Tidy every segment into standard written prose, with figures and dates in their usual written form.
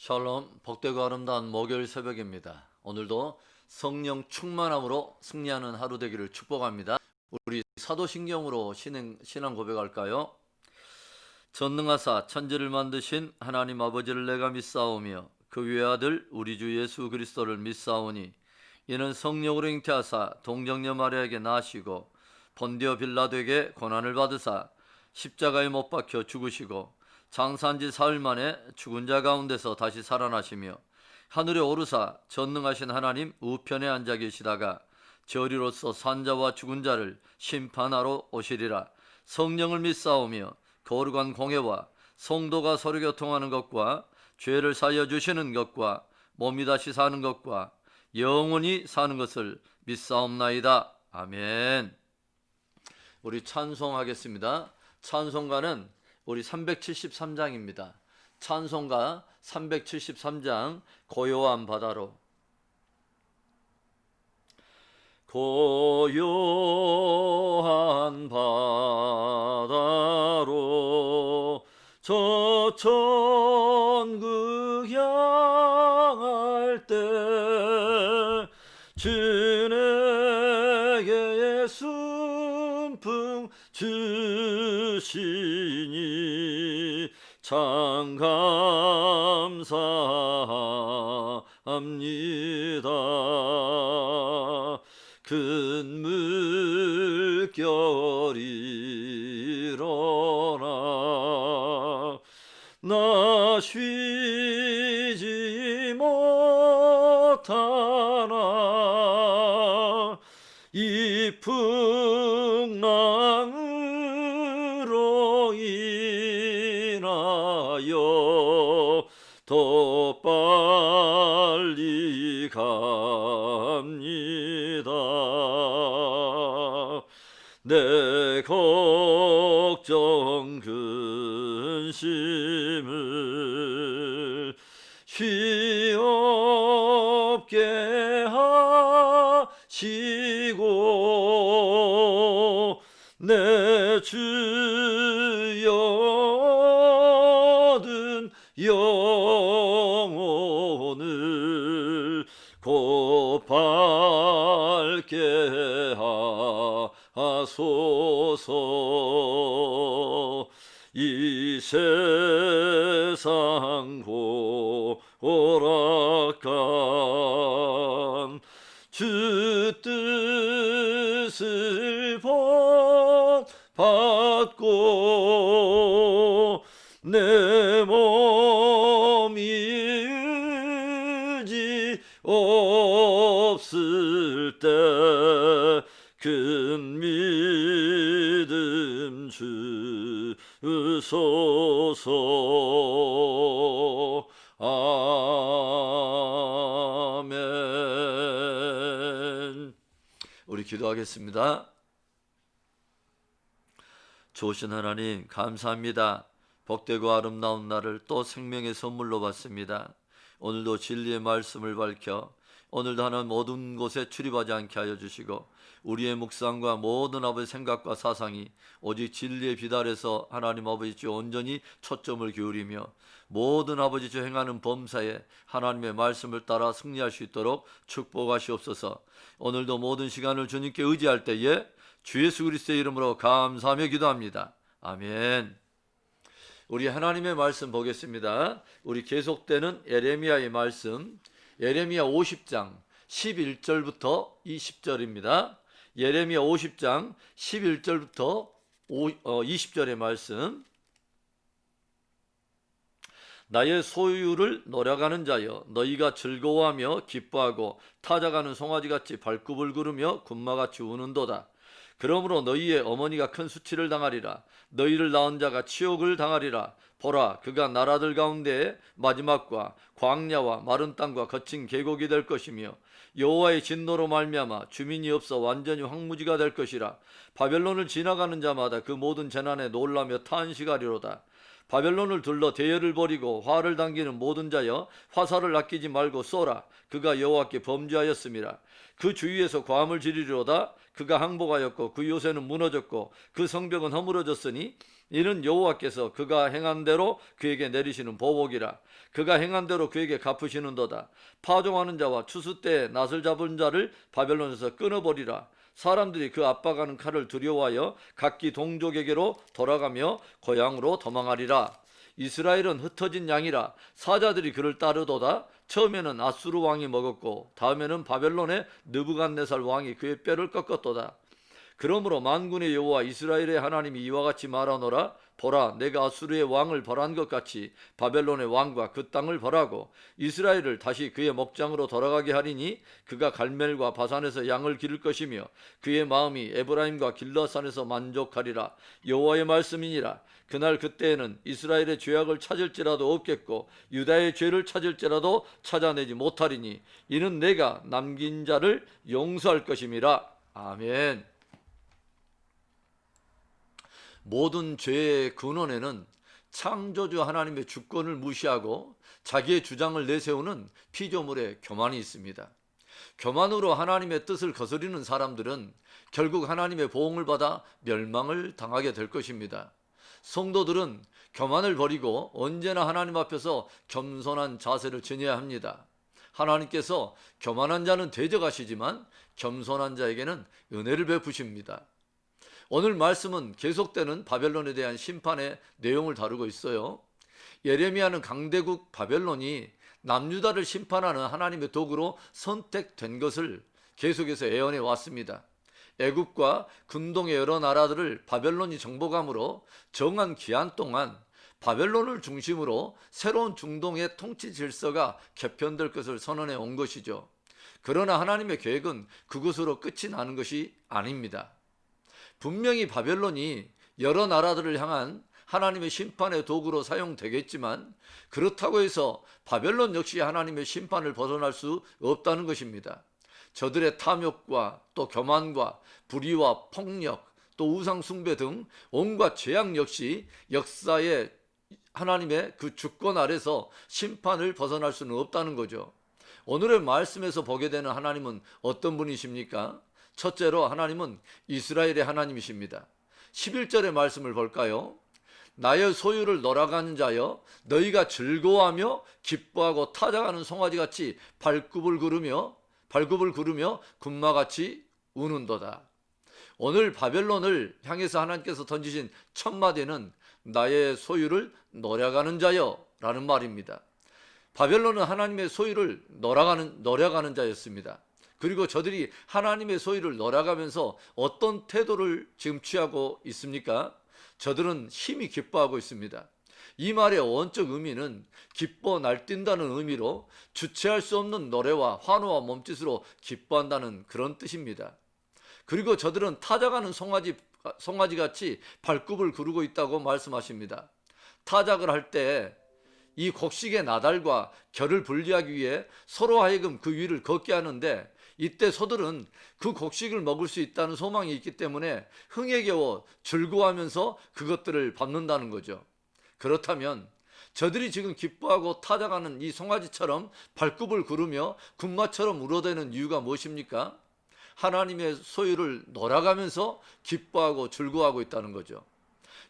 샬롬, 복되고 아름다운 목요일 새벽입니다. 오늘도 성령 충만함으로 승리하는 하루 되기를 축복합니다. 우리 사도신경으로 신앙 고백할까요? 전능하사 천지를 만드신 하나님 아버지를 내가 믿사오며 그 외아들 우리 주 예수 그리스도를 믿사오니 이는 성령으로 잉태하사 동정녀 마리아에게 나시고 본디오 빌라도에게 고난을 받으사 십자가에 못 박혀 죽으시고 장사한 지 사흘 만에 죽은 자 가운데서 다시 살아나시며 하늘에 오르사 전능하신 하나님 우편에 앉아 계시다가 저리로서 산자와 죽은 자를 심판하러 오시리라. 성령을 믿사오며 거룩한 공회와 성도가 서로 교통하는 것과 죄를 사하여 주시는 것과 몸이 다시 사는 것과 영원히 사는 것을 믿사옵나이다. 아멘. 우리 찬송하겠습니다. 찬송가는 우리 373장입니다. 찬송가 373장 고요한 바다로. 고요한 바다로 저 천국 향할 때 주에게 순풍 주시니 참 감사합니다. 큰 물결이 일어나 나 쉬지 못하나 이 풍랑으로 인하여 더 빨리 갑니다. 내 걱정 근심을 쉬없게 하시고 내 주여 얻은 영혼을 곧 밝게 하소서. 이 세상 고락한 주 뜻을 본받고 내 몸이 의지 없을 때 큰 믿음 주소서. 아멘. 우리 기도하겠습니다. 좋으신 하나님 감사합니다. 복되고 아름다운 날을 또 생명의 선물로 받습니다. 오늘도 진리의 말씀을 밝혀 오늘도 하나님 모든 곳에 출입하지 않게 하여 주시고 우리의 묵상과 모든 아버지 생각과 사상이 오직 진리의 빛 아래서 하나님 아버지 주 온전히 초점을 기울이며 모든 아버지 주 행하는 범사에 하나님의 말씀을 따라 승리할 수 있도록 축복하시옵소서. 오늘도 모든 시간을 주님께 의지할 때에 주 예수 그리스도의 이름으로 감사하며 기도합니다. 아멘. 우리 하나님의 말씀 보겠습니다. 우리 계속되는 예레미야의 말씀, 예레미야 50장 11절부터 20절입니다. 예레미야 50장 11절부터 20절의 말씀. 나의 소유를 노려가는 자여, 너희가 즐거워하며 기뻐하고 타작하는 송아지같이 발굽을 구르며 군마같이 우는도다. 그러므로 너희의 어머니가 큰 수치를 당하리라. 너희를 낳은 자가 치욕을 당하리라. 보라, 그가 나라들 가운데에 마지막과 광야와 마른 땅과 거친 계곡이 될 것이며 여호와의 진노로 말미암아 주민이 없어 완전히 황무지가 될 것이라. 바벨론을 지나가는 자마다 그 모든 재난에 놀라며 탄식하리로다. 바벨론을 둘러 대열을 벌이고 화를 당기는 모든 자여, 화살을 아끼지 말고 쏘라. 그가 여호와께 범죄하였음이라. 그 주위에서 고함을 지르리로다. 그가 항복하였고 그 요새는 무너졌고 그 성벽은 허물어졌으니 이는 여호와께서 그가 행한 대로 그에게 내리시는 보복이라. 그가 행한 대로 그에게 갚으시는도다. 파종하는 자와 추수 때에 낫을 잡은 자를 바벨론에서 끊어버리라. 사람들이 그 압박하는 칼을 두려워하여 각기 동족에게로 돌아가며 고향으로 도망하리라. 이스라엘은 흩어진 양이라 사자들이 그를 따르도다. 처음에는 아수르 왕이 먹었고 다음에는 바벨론의 느부갓네살 왕이 그의 뼈를 꺾었도다. 그러므로 만군의 여호와 이스라엘의 하나님이 이와 같이 말하노라. 보라, 내가 아수르의 왕을 벌한 것 같이 바벨론의 왕과 그 땅을 벌하고 이스라엘을 다시 그의 목장으로 돌아가게 하리니 그가 갈멜과 바산에서 양을 기를 것이며 그의 마음이 에브라임과 길라산에서 만족하리라. 여호와의 말씀이니라. 그날 그때에는 이스라엘의 죄악을 찾을지라도 없겠고 유다의 죄를 찾을지라도 찾아내지 못하리니 이는 내가 남긴 자를 용서할 것임이라. 아멘. 모든 죄의 근원에는 창조주 하나님의 주권을 무시하고 자기의 주장을 내세우는 피조물의 교만이 있습니다. 교만으로 하나님의 뜻을 거스리는 사람들은 결국 하나님의 보응을 받아 멸망을 당하게 될 것입니다. 성도들은 교만을 버리고 언제나 하나님 앞에서 겸손한 자세를 지녀야 합니다. 하나님께서 교만한 자는 대적하시지만 겸손한 자에게는 은혜를 베푸십니다. 오늘 말씀은 계속되는 바벨론에 대한 심판의 내용을 다루고 있어요. 예레미야는 강대국 바벨론이 남유다를 심판하는 하나님의 도구로 선택된 것을 계속해서 예언해 왔습니다. 애굽과 근동의 여러 나라들을 바벨론이 정복함으로 정한 기한 동안 바벨론을 중심으로 새로운 중동의 통치 질서가 개편될 것을 선언해 온 것이죠. 그러나 하나님의 계획은 그것으로 끝이 나는 것이 아닙니다. 분명히 바벨론이 여러 나라들을 향한 하나님의 심판의 도구로 사용되겠지만 그렇다고 해서 바벨론 역시 하나님의 심판을 벗어날 수 없다는 것입니다. 저들의 탐욕과 또 교만과 불의와 폭력 또 우상 숭배 등 온갖 죄악 역시 역사의 하나님의 그 주권 아래서 심판을 벗어날 수는 없다는 거죠. 오늘의 말씀에서 보게 되는 하나님은 어떤 분이십니까? 첫째로 하나님은 이스라엘의 하나님이십니다. 11절의 말씀을 볼까요? 나의 소유를 놀아가는 자여 너희가 즐거워하며 기뻐하고 타작하는 송아지같이 발굽을 구르며 군마같이 우는도다. 오늘 바벨론을 향해서 하나님께서 던지신 첫 마디는 나의 소유를 놀아가는 자여 라는 말입니다. 바벨론은 하나님의 소유를 놀아가는 자였습니다. 그리고 저들이 하나님의 소유를 놀아가면서 어떤 태도를 지금 취하고 있습니까? 저들은 힘이 기뻐하고 있습니다. 이 말의 원적 의미는 기뻐 날뛴다는 의미로 주체할 수 없는 노래와 환호와 몸짓으로 기뻐한다는 그런 뜻입니다. 그리고 저들은 타작하는 송아지같이 발굽을 구르고 있다고 말씀하십니다. 타작을 할 때 이 곡식의 나달과 결을 분리하기 위해 서로 하여금 그 위를 걷게 하는데 이때 소들은 그 곡식을 먹을 수 있다는 소망이 있기 때문에 흥에 겨워 즐거워하면서 그것들을 밟는다는 거죠. 그렇다면 저들이 지금 기뻐하고 타작하는 이 송아지처럼 발굽을 구르며 군마처럼 울어대는 이유가 무엇입니까? 하나님의 소유를 놀아가면서 기뻐하고 즐거워하고 있다는 거죠.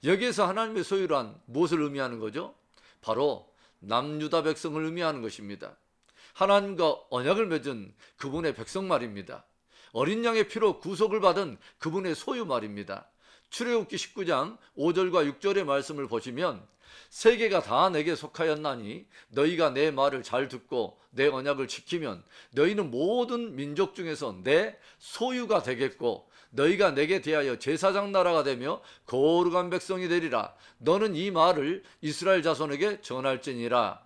여기에서 하나님의 소유란 무엇을 의미하는 거죠? 바로 남유다 백성을 의미하는 것입니다. 하나님과 언약을 맺은 그분의 백성 말입니다. 어린 양의 피로 구속을 받은 그분의 소유 말입니다. 출애굽기 19장 5절과 6절의 말씀을 보시면 세계가 다 내게 속하였나니 너희가 내 말을 잘 듣고 내 언약을 지키면 너희는 모든 민족 중에서 내 소유가 되겠고 너희가 내게 대하여 제사장 나라가 되며 거룩한 백성이 되리라. 너는 이 말을 이스라엘 자손에게 전할지니라.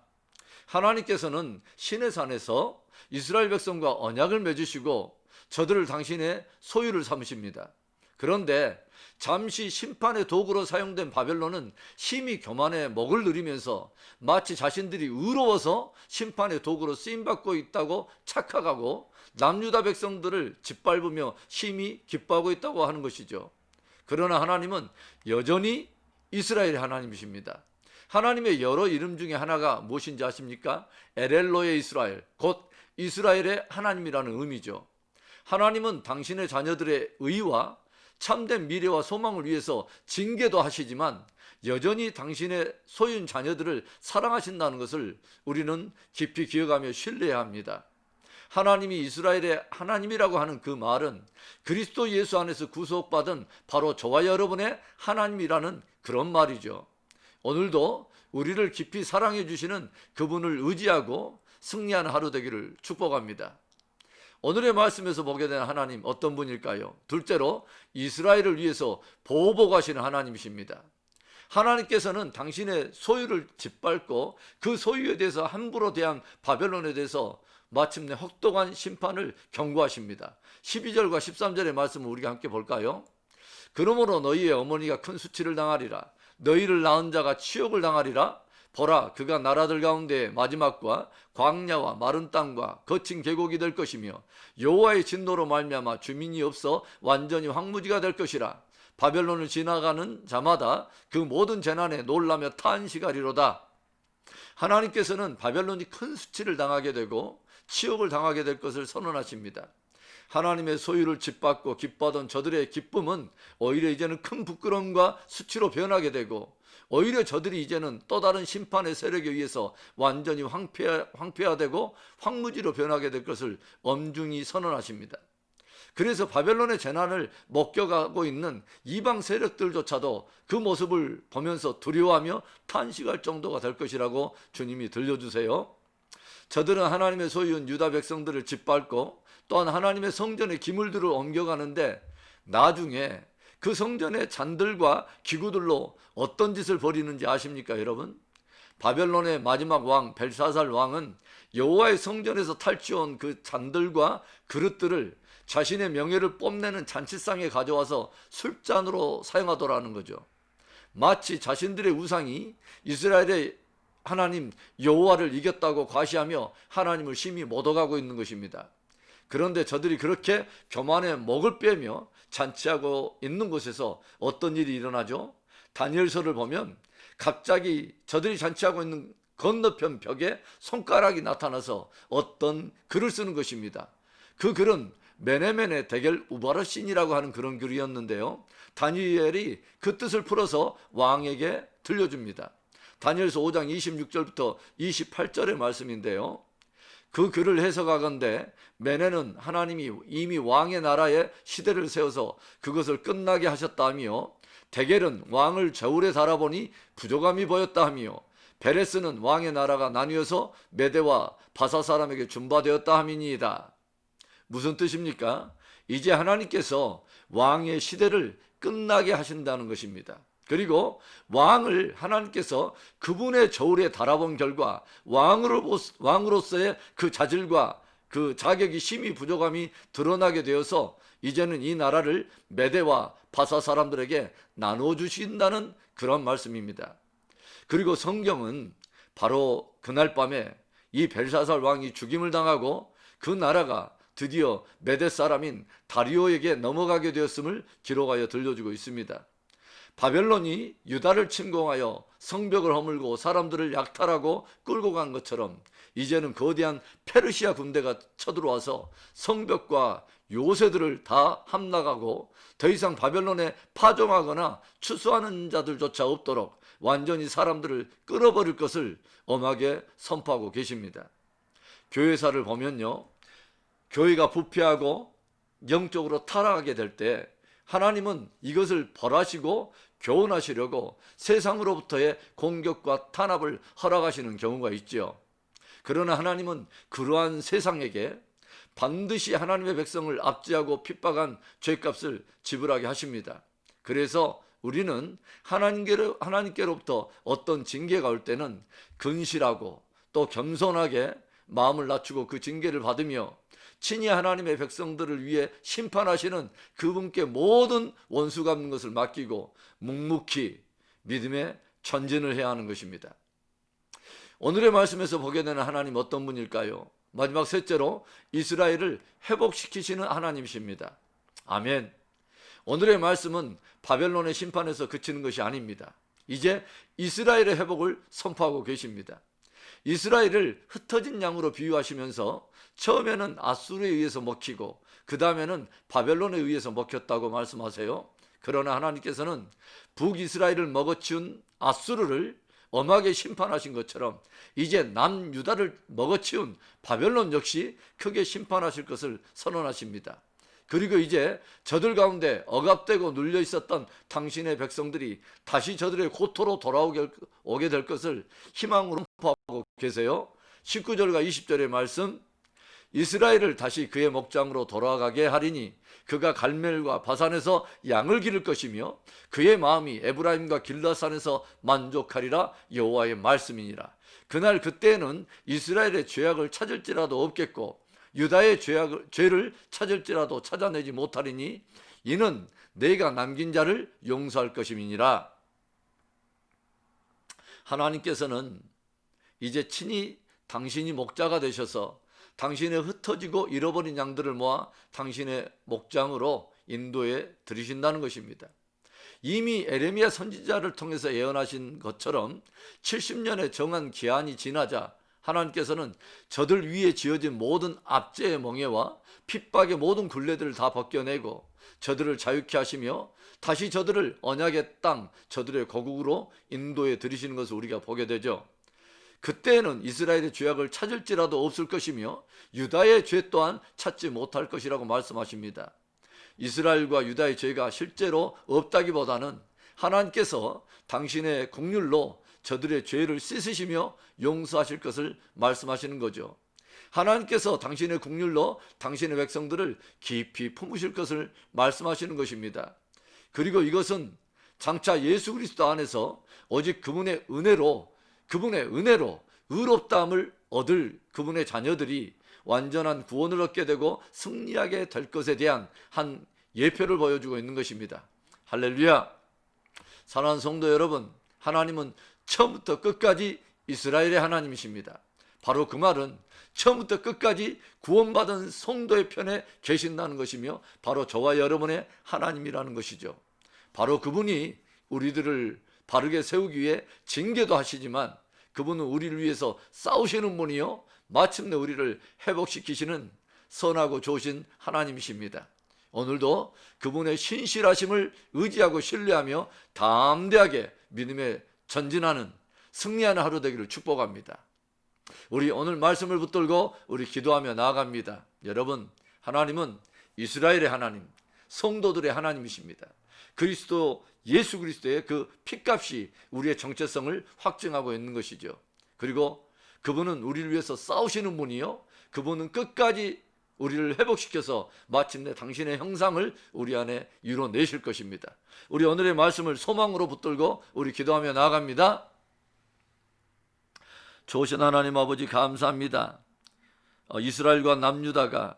하나님께서는 시내산에서 이스라엘 백성과 언약을 맺으시고 저들을 당신의 소유를 삼으십니다. 그런데 잠시 심판의 도구로 사용된 바벨론은 심히 교만의 목을 누리면서 마치 자신들이 의로워서 심판의 도구로 쓰임받고 있다고 착각하고 남유다 백성들을 짓밟으며 심히 기뻐하고 있다고 하는 것이죠. 그러나 하나님은 여전히 이스라엘의 하나님이십니다. 하나님의 여러 이름 중에 하나가 무엇인지 아십니까? 엘엘로의 이스라엘, 곧 이스라엘의 하나님이라는 의미죠. 하나님은 당신의 자녀들의 의와 참된 미래와 소망을 위해서 징계도 하시지만 여전히 당신의 소유인 자녀들을 사랑하신다는 것을 우리는 깊이 기억하며 신뢰해야 합니다. 하나님이 이스라엘의 하나님이라고 하는 그 말은 그리스도 예수 안에서 구속받은 바로 저와 여러분의 하나님이라는 그런 말이죠. 오늘도 우리를 깊이 사랑해 주시는 그분을 의지하고 승리하는 하루 되기를 축복합니다. 오늘의 말씀에서 보게 되는 하나님 어떤 분일까요? 둘째로 이스라엘을 위해서 보호복하시는 하나님이십니다. 하나님께서는 당신의 소유를 짓밟고 그 소유에 대해서 함부로 대한 바벨론에 대해서 마침내 혹독한 심판을 경고하십니다. 12절과 13절의 말씀을 우리가 함께 볼까요? 그러므로 너희의 어머니가 큰 수치를 당하리라. 너희를 낳은 자가 치욕을 당하리라. 보라, 그가 나라들 가운데 마지막과 광야와 마른 땅과 거친 계곡이 될 것이며 여호와의 진노로 말미암아 주민이 없어 완전히 황무지가 될 것이라. 바벨론을 지나가는 자마다 그 모든 재난에 놀라며 탄식하리로다. 하나님께서는 바벨론이 큰 수치를 당하게 되고 치욕을 당하게 될 것을 선언하십니다. 하나님의 소유를 짓밟고 기뻐하던 저들의 기쁨은 오히려 이제는 큰 부끄러움과 수치로 변하게 되고, 오히려 저들이 이제는 또 다른 심판의 세력에 의해서 완전히 황폐화되고 황무지로 변하게 될 것을 엄중히 선언하십니다. 그래서 바벨론의 재난을 목격하고 있는 이방 세력들조차도 그 모습을 보면서 두려워하며 탄식할 정도가 될 것이라고 주님이 들려주세요. 저들은 하나님의 소유인 유다 백성들을 짓밟고 또한 하나님의 성전의 기물들을 옮겨가는데, 나중에 그 성전의 잔들과 기구들로 어떤 짓을 벌이는지 아십니까, 여러분? 바벨론의 마지막 왕 벨사살 왕은 여호와의 성전에서 탈취한 그 잔들과 그릇들을 자신의 명예를 뽐내는 잔치상에 가져와서 술잔으로 사용하더라는 거죠. 마치 자신들의 우상이 이스라엘의 하나님 여호와를 이겼다고 과시하며 하나님을 심히 모독하고 있는 것입니다. 그런데 저들이 그렇게 교만에 목을 빼며 잔치하고 있는 곳에서 어떤 일이 일어나죠? 다니엘서를 보면 갑자기 저들이 잔치하고 있는 건너편 벽에 손가락이 나타나서 어떤 글을 쓰는 것입니다. 그 글은 메네멘의 대겔 우바르신이라고 하는 그런 글이었는데요, 다니엘이 그 뜻을 풀어서 왕에게 들려줍니다. 다니엘서 5장 26절부터 28절의 말씀인데요, 그 글을 해석하건대 메네는 하나님이 이미 왕의 나라에 시대를 세워서 그것을 끝나게 하셨다며, 데겔은 왕을 저울에 달아보니 부족함이 보였다 하며, 베레스는 왕의 나라가 나뉘어서 메대와 바사 사람에게 준바되었다 함이니이다. 무슨 뜻입니까? 이제 하나님께서 왕의 시대를 끝나게 하신다는 것입니다. 그리고 왕을 하나님께서 그분의 저울에 달아본 결과 왕으로서의 그 자질과 그 자격이 심히 부족함이 드러나게 되어서 이제는 이 나라를 메대와 바사 사람들에게 나누어 주신다는 그런 말씀입니다. 그리고 성경은 바로 그날 밤에 이 벨사살 왕이 죽임을 당하고 그 나라가 드디어 메대 사람인 다리오에게 넘어가게 되었음을 기록하여 들려주고 있습니다. 바벨론이 유다를 침공하여 성벽을 허물고 사람들을 약탈하고 끌고 간 것처럼 이제는 거대한 페르시아 군대가 쳐들어와서 성벽과 요새들을 다 함락하고 더 이상 바벨론에 파종하거나 추수하는 자들조차 없도록 완전히 사람들을 끌어버릴 것을 엄하게 선포하고 계십니다. 교회사를 보면요, 교회가 부패하고 영적으로 타락하게 될 때 하나님은 이것을 벌하시고 교훈하시려고 세상으로부터의 공격과 탄압을 허락하시는 경우가 있죠. 그러나 하나님은 그러한 세상에게 반드시 하나님의 백성을 압제하고 핍박한 죄값을 지불하게 하십니다. 그래서 우리는 하나님께로부터 어떤 징계가 올 때는 근실하고 또 겸손하게 마음을 낮추고 그 징계를 받으며 친히 하나님의 백성들을 위해 심판하시는 그분께 모든 원수 갚는 것을 맡기고 묵묵히 믿음의 전진을 해야 하는 것입니다. 오늘의 말씀에서 보게 되는 하나님 어떤 분일까요? 마지막 셋째로 이스라엘을 회복시키시는 하나님이십니다. 아멘. 오늘의 말씀은 바벨론의 심판에서 그치는 것이 아닙니다. 이제 이스라엘의 회복을 선포하고 계십니다. 이스라엘을 흩어진 양으로 비유하시면서 처음에는 아수르에 의해서 먹히고 그 다음에는 바벨론에 의해서 먹혔다고 말씀하세요. 그러나 하나님께서는 북이스라엘을 먹어치운 아수르를 엄하게 심판하신 것처럼 이제 남유다를 먹어치운 바벨론 역시 크게 심판하실 것을 선언하십니다. 그리고 이제 저들 가운데 억압되고 눌려 있었던 당신의 백성들이 다시 저들의 고토로 돌아오게 될 것을 희망으로 선포하고 계세요. 19절과 20절의 말씀, 이스라엘을 다시 그의 목장으로 돌아가게 하리니 그가 갈멜과 바산에서 양을 기를 것이며 그의 마음이 에브라임과 길라산에서 만족하리라. 여호와의 말씀이니라. 그날 그때에는 이스라엘의 죄악을 찾을지라도 없겠고 유다의 죄를 찾을지라도 찾아내지 못하리니 이는 내가 남긴 자를 용서할 것임이니라. 하나님께서는 이제 친히 당신이 목자가 되셔서 당신의 흩어지고 잃어버린 양들을 모아 당신의 목장으로 인도해 들이신다는 것입니다. 이미 에레미야 선지자를 통해서 예언하신 것처럼 70년의 정한 기한이 지나자 하나님께서는 저들 위에 지어진 모든 압제의 멍에와 핍박의 모든 굴레들을 다 벗겨내고 저들을 자유케 하시며 다시 저들을 언약의 땅, 저들의 거국으로 인도해 들이시는 것을 우리가 보게 되죠. 그때에는 이스라엘의 죄악을 찾을지라도 없을 것이며 유다의 죄 또한 찾지 못할 것이라고 말씀하십니다. 이스라엘과 유다의 죄가 실제로 없다기보다는 하나님께서 당신의 긍휼로 저들의 죄를 씻으시며 용서하실 것을 말씀하시는 거죠. 하나님께서 당신의 긍휼로 당신의 백성들을 깊이 품으실 것을 말씀하시는 것입니다. 그리고 이것은 장차 예수 그리스도 안에서 오직 그분의 은혜로 의롭다함을 얻을 그분의 자녀들이 완전한 구원을 얻게 되고 승리하게 될 것에 대한 한 예표를 보여주고 있는 것입니다. 할렐루야. 사랑하는 성도 여러분, 하나님은 처음부터 끝까지 이스라엘의 하나님이십니다. 바로 그 말은 처음부터 끝까지 구원받은 성도의 편에 계신다는 것이며 바로 저와 여러분의 하나님이라는 것이죠. 바로 그분이 우리들을 바르게 세우기 위해 징계도 하시지만 그분은 우리를 위해서 싸우시는 분이요 마침내 우리를 회복시키시는 선하고 좋으신 하나님이십니다. 오늘도 그분의 신실하심을 의지하고 신뢰하며 담대하게 믿음에 전진하는 승리하는 하루 되기를 축복합니다. 우리 오늘 말씀을 붙들고 우리 기도하며 나아갑니다. 여러분, 하나님은 이스라엘의 하나님, 성도들의 하나님이십니다. 예수 그리스도의 그 핏값이 우리의 정체성을 확증하고 있는 것이죠. 그리고 그분은 우리를 위해서 싸우시는 분이요, 그분은 끝까지 우리를 회복시켜서 마침내 당신의 형상을 우리 안에 이뤄내실 것입니다. 우리 오늘의 말씀을 소망으로 붙들고 우리 기도하며 나아갑니다. 좋으신 하나님 아버지, 감사합니다. 이스라엘과 남유다가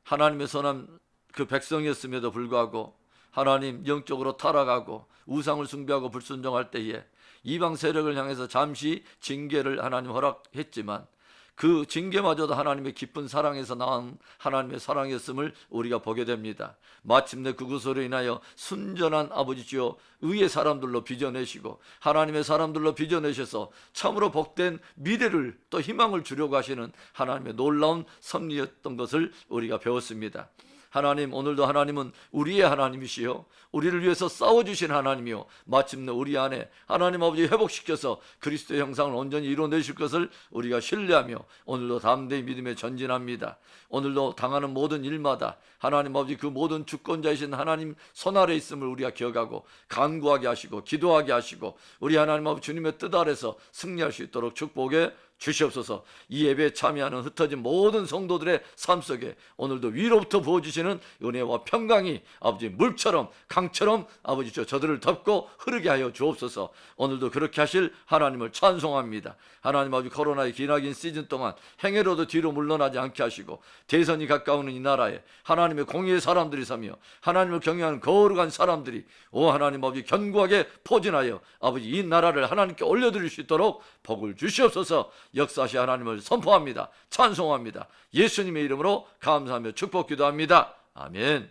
하나님의 선한 그 백성이었음에도 불구하고 하나님 영적으로 타락하고 우상을 숭배하고 불순종할 때에 이방 세력을 향해서 잠시 징계를 하나님 허락했지만 그 징계마저도 하나님의 깊은 사랑에서 나온 하나님의 사랑이었음을 우리가 보게 됩니다. 마침내 그것으로 인하여 순전한 아버지시여 의의 사람들로 빚어내시고 하나님의 사람들로 빚어내셔서 참으로 복된 미래를 또 희망을 주려고 하시는 하나님의 놀라운 섭리였던 것을 우리가 배웠습니다. 하나님, 오늘도 하나님은 우리의 하나님이시요 우리를 위해서 싸워주신 하나님이요 마침내 우리 안에 하나님 아버지 회복시켜서 그리스도의 형상을 온전히 이뤄내실 것을 우리가 신뢰하며 오늘도 담대히 믿음에 전진합니다. 오늘도 당하는 모든 일마다 하나님 아버지 그 모든 주권자이신 하나님 손 아래 있음을 우리가 기억하고 간구하게 하시고 기도하게 하시고 우리 하나님 아버지 주님의 뜻 아래서 승리할 수 있도록 축복해 주시옵소서. 이 예배에 참여하는 흩어진 모든 성도들의 삶 속에 오늘도 위로부터 부어주시는 은혜와 평강이 아버지 물처럼 강처럼 아버지 저들을 덮고 흐르게 하여 주옵소서. 오늘도 그렇게 하실 하나님을 찬송합니다. 하나님 아버지 코로나의 기나긴 시즌 동안 행여로도 뒤로 물러나지 않게 하시고 대선이 가까우는 이 나라에 하나님의 공의의 사람들이 서며 하나님을 경외하는 거룩한 사람들이 오 하나님 아버지 견고하게 포진하여 아버지 이 나라를 하나님께 올려드릴 수 있도록 복을 주시옵소서. 역사하시 하나님을 선포합니다. 찬송합니다. 예수님의 이름으로 감사하며 축복 기도합니다. 아멘.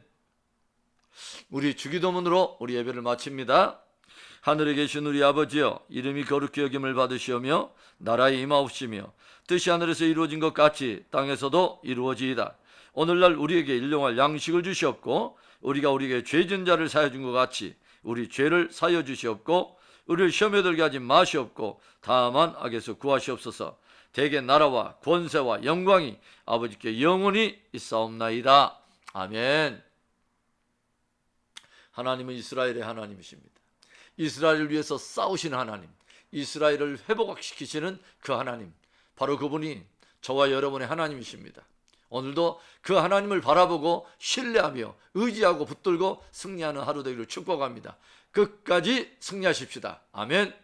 우리 주기도문으로 우리 예배를 마칩니다. 하늘에 계신 우리 아버지여, 이름이 거룩히 여김을 받으시오며 나라에 임하옵시며 뜻이 하늘에서 이루어진 것 같이 땅에서도 이루어지이다. 오늘날 우리에게 일용할 양식을 주시옵고 우리가 우리에게 죄진 자를 사여 준 것 같이 우리 죄를 사여 주시옵고 우리를 시험에 들게 하지 마시옵고 다만 악에서 구하시옵소서. 대개 나라와 권세와 영광이 아버지께 영원히 있사옵나이다. 아멘. 하나님은 이스라엘의 하나님이십니다. 이스라엘을 위해서 싸우시는 하나님, 이스라엘을 회복시키시는 그 하나님, 바로 그분이 저와 여러분의 하나님이십니다. 오늘도 그 하나님을 바라보고 신뢰하며 의지하고 붙들고 승리하는 하루 되기를 축복합니다. 끝까지 승리하십시다. 아멘.